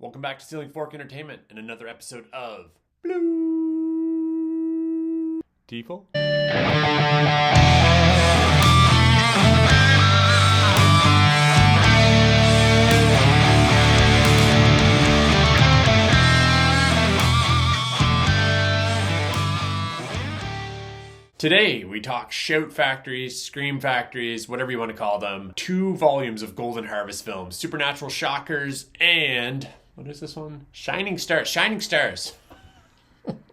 Welcome back to Stealing Fork Entertainment and another episode of BluTeeful. Today, we talk shout factories, scream factories, whatever you want to call them. 2 volumes of Golden Harvest films, Supernatural Shockers, and... what is this one? Shining Stars. Shining Stars.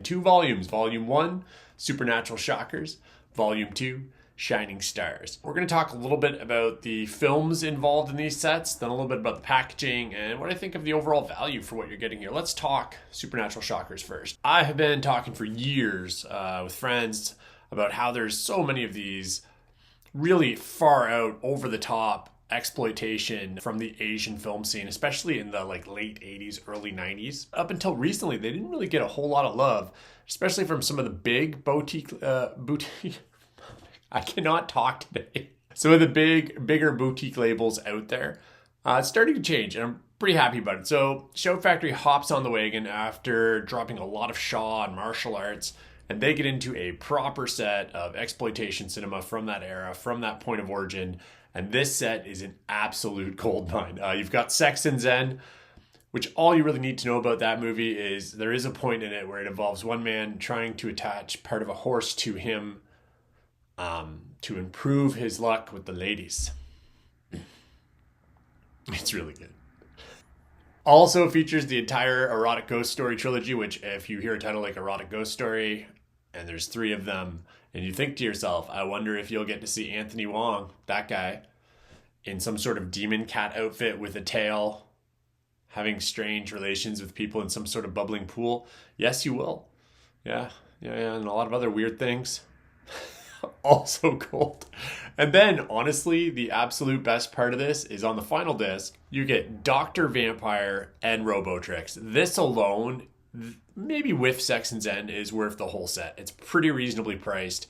2 volumes. Volume 1, Supernatural Shockers. Volume 2, Shining Stars. We're going to talk a little bit about the films involved in these sets, then a little bit about the packaging, and what I think of the overall value for what you're getting here. Let's talk Supernatural Shockers first. I have been talking for years with friends about how there's so many of these really far out, over the top exploitation from the Asian film scene, especially in the late 80s, early 90s. Up until recently, they didn't really get a whole lot of love, especially from some of the big boutique I cannot talk today. Some of the bigger boutique labels out there. It's starting to change, and I'm pretty happy about it. So Shout Factory hops on the wagon after dropping a lot of Shaw and martial arts, and they get into a proper set of exploitation cinema from that era, from that point of origin. And this set is an absolute goldmine. You've got Sex and Zen, which all you really need to know about that movie is there is a point in it where it involves one man trying to attach part of a horse to him to improve his luck with the ladies. It's really good. Also features the entire Erotic Ghost Story trilogy, which if you hear a title like Erotic Ghost Story, and there's 3 of them, and you think to yourself, I wonder if you'll get to see Anthony Wong, that guy, in some sort of demon cat outfit with a tail, having strange relations with people in some sort of bubbling pool. Yes, you will. Yeah, and a lot of other weird things. Also gold. And then, honestly, the absolute best part of this is on the final disc, you get Dr. Vampire and Robotrix. This alone, maybe with Sex and Zen, is worth the whole set. It's pretty reasonably priced.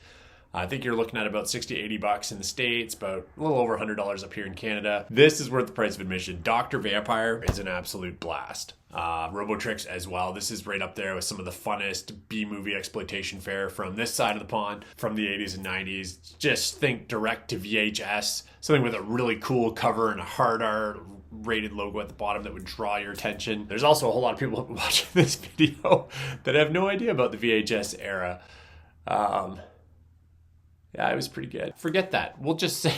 I think you're looking at about $60-$80 in the States, about a little over $100 up here in Canada. This is worth the price of admission. Dr. Vampire is an absolute blast. Robotrix as well. This is right up there with some of the funnest B-movie exploitation fare from this side of the pond from the 80s and 90s. Just think direct to VHS, something with a really cool cover and a hard R rated logo at the bottom that would draw your attention. There's also a whole lot of people watching this video that have no idea about the VHS era. Yeah, it was pretty good. Forget that. We'll just say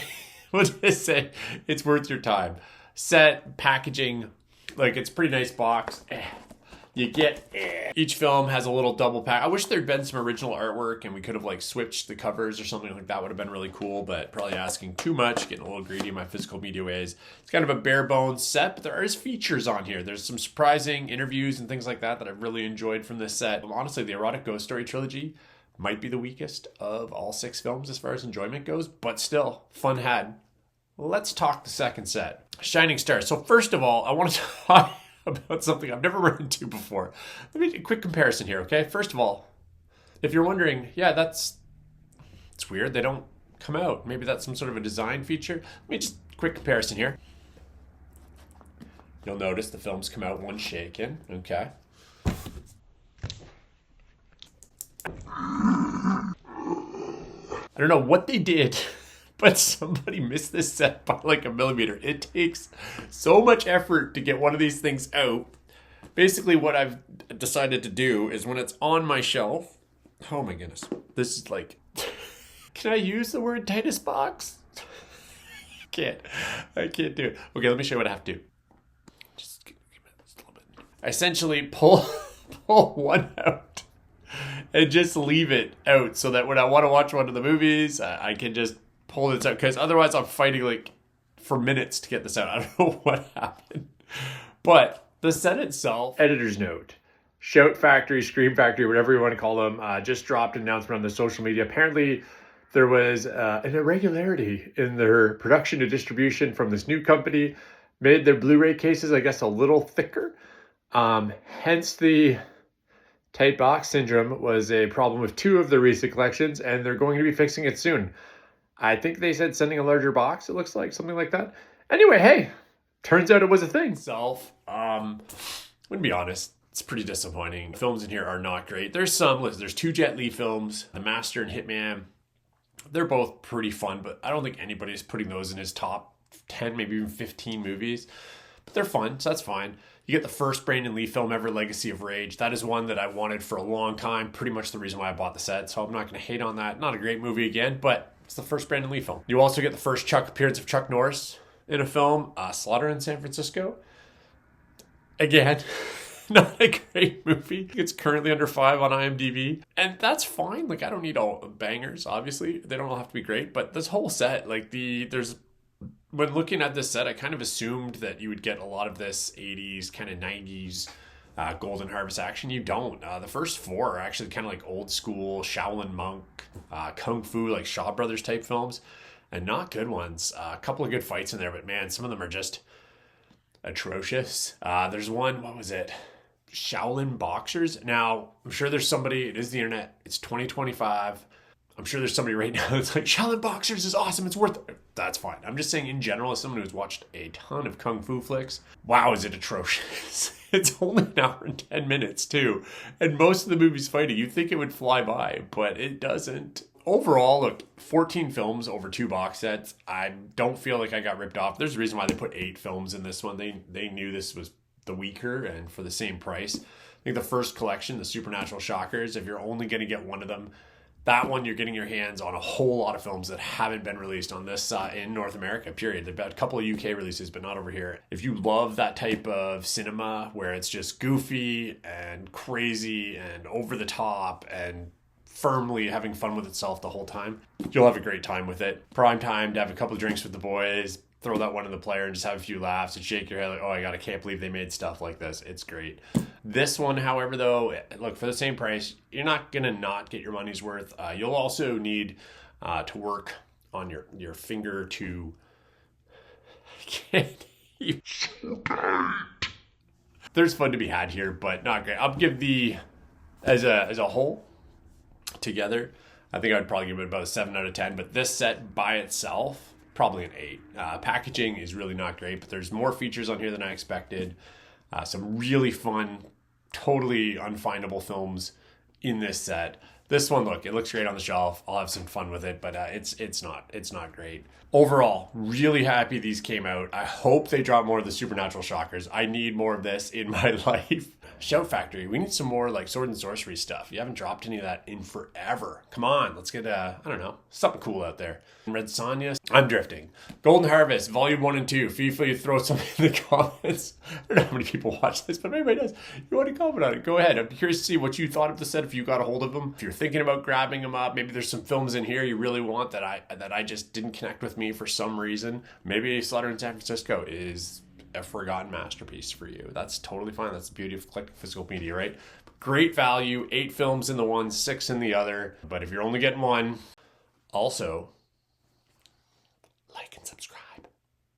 it's worth your time. Set, packaging, it's a pretty nice box. You get each film has a little double pack. I wish there'd been some original artwork and we could have switched the covers or something like that. Would have been really cool, but probably asking too much, getting a little greedy in my physical media ways. It's kind of a bare bones set, but there is features on here. There's some surprising interviews and things like that I've really enjoyed from this set. Honestly, the Erotic Ghost Story trilogy might be the weakest of all 6 films as far as enjoyment goes, but still, fun had. Let's talk the second set. Shining Stars. So first of all, I want to talk about something I've never run into before. Let me do a quick comparison here, okay? First of all, if you're wondering, it's weird, they don't come out. Maybe that's some sort of a design feature. Let me just, quick comparison here. You'll notice the films come out one shaken, okay? I don't know what they did, but somebody missed this set by a millimeter. It takes so much effort to get one of these things out. Basically, what I've decided to do is when it's on my shelf, oh my goodness, this is can I use the word Titus box? I can't do it. Okay, let me show you what I have to do. Just give me a little bit. I essentially pull one out and just leave it out so that when I want to watch one of the movies, I can just pull this out, because otherwise I'm fighting for minutes to get this out. I don't know what happened. But the set itself, editor's note, Shout Factory, Scream Factory, whatever you want to call them, just dropped an announcement on the social media. Apparently there was an irregularity in their production and distribution from this new company, made their Blu-ray cases, I guess, a little thicker. Hence the tight box syndrome was a problem with 2 of the recent collections, and they're going to be fixing it soon. I think they said sending a larger box, it looks like, something like that. Anyway, hey, turns out it was a thing. I'm gonna be honest, it's pretty disappointing. The films in here are not great. There's some, there's 2 Jet Li films, The Master and Hitman. They're both pretty fun, but I don't think anybody's putting those in his top 10, maybe even 15 movies. But they're fun, so that's fine. You get the first Brandon Lee film ever, Legacy of Rage. That is one that I wanted for a long time. Pretty much the reason why I bought the set, so I'm not going to hate on that. Not a great movie again, but it's the first Brandon Lee film. You also get the first appearance of Chuck Norris in a film, Slaughter in San Francisco. Again, not a great movie. It's currently under 5 on IMDb, and that's fine. Like, I don't need all bangers, obviously. They don't all have to be great, but this whole set, like, when looking at this set, I kind of assumed that you would get a lot of this 80s, kind of 90s Golden Harvest action. You don't. The first 4 are actually kind of like old school Shaolin Monk, Kung Fu, like Shaw Brothers type films, and not good ones. A couple of good fights in there, but man, some of them are just atrocious. There's one, what was it? Shaolin Boxers. Now, I'm sure there's somebody, it is the internet, it's 2025. I'm sure there's somebody right now that's like, Shaolin Boxers is awesome, it's worth it. That's fine. I'm just saying in general, as someone who's watched a ton of Kung Fu flicks, wow, is it atrocious. It's only an hour and 10 minutes too. And most of the movie's fighting, you'd think it would fly by, but it doesn't. Overall, look, 14 films over 2 box sets. I don't feel like I got ripped off. There's a reason why they put 8 films in this one. They knew this was the weaker and for the same price. I think the first collection, the Supernatural Shockers, if you're only going to get one of them, that one you're getting your hands on a whole lot of films that haven't been released on this in North America, period. There've been a couple of UK releases, but not over here. If you love that type of cinema where it's just goofy and crazy and over the top and firmly having fun with itself the whole time, you'll have a great time with it. Prime time to have a couple of drinks with the boys, throw that one in the player and just have a few laughs and shake your head like, oh my God, I can't believe they made stuff like this. It's great. This one, however, though, look, for the same price, you're not going to not get your money's worth. You'll also need to work on your finger to... There's fun to be had here, but not great. I'll give as a whole, together, I think I'd probably give it about a 7 out of 10, but this set by itself, probably an 8. Packaging is really not great, but there's more features on here than I expected. Some really fun, totally unfindable films in this set. This one, look, it looks great on the shelf. I'll have some fun with it, but it's not great. Overall, really happy these came out. I hope they drop more of the Supernatural Shockers. I need more of this in my life. Shout Factory, we need some more like sword and sorcery stuff. You haven't dropped any of that in forever. Come on, let's get I don't know, something cool out there. Red Sonja, I'm drifting. Golden Harvest, Volume 1 and 2. Feel free to throw something in the comments. I don't know how many people watch this, but if anybody does, you want to comment on it, go ahead. I'm curious to see what you thought of the set, if you got a hold of them. If you're thinking about grabbing them up, maybe there's some films in here you really want that I just didn't connect with me for some reason. Maybe Slaughter in San Francisco is a forgotten masterpiece for you. That's totally fine. That's the beauty of collecting physical media, right? Great value, 8 films in the one, 6 in the other. But if you're only getting one, also like and subscribe.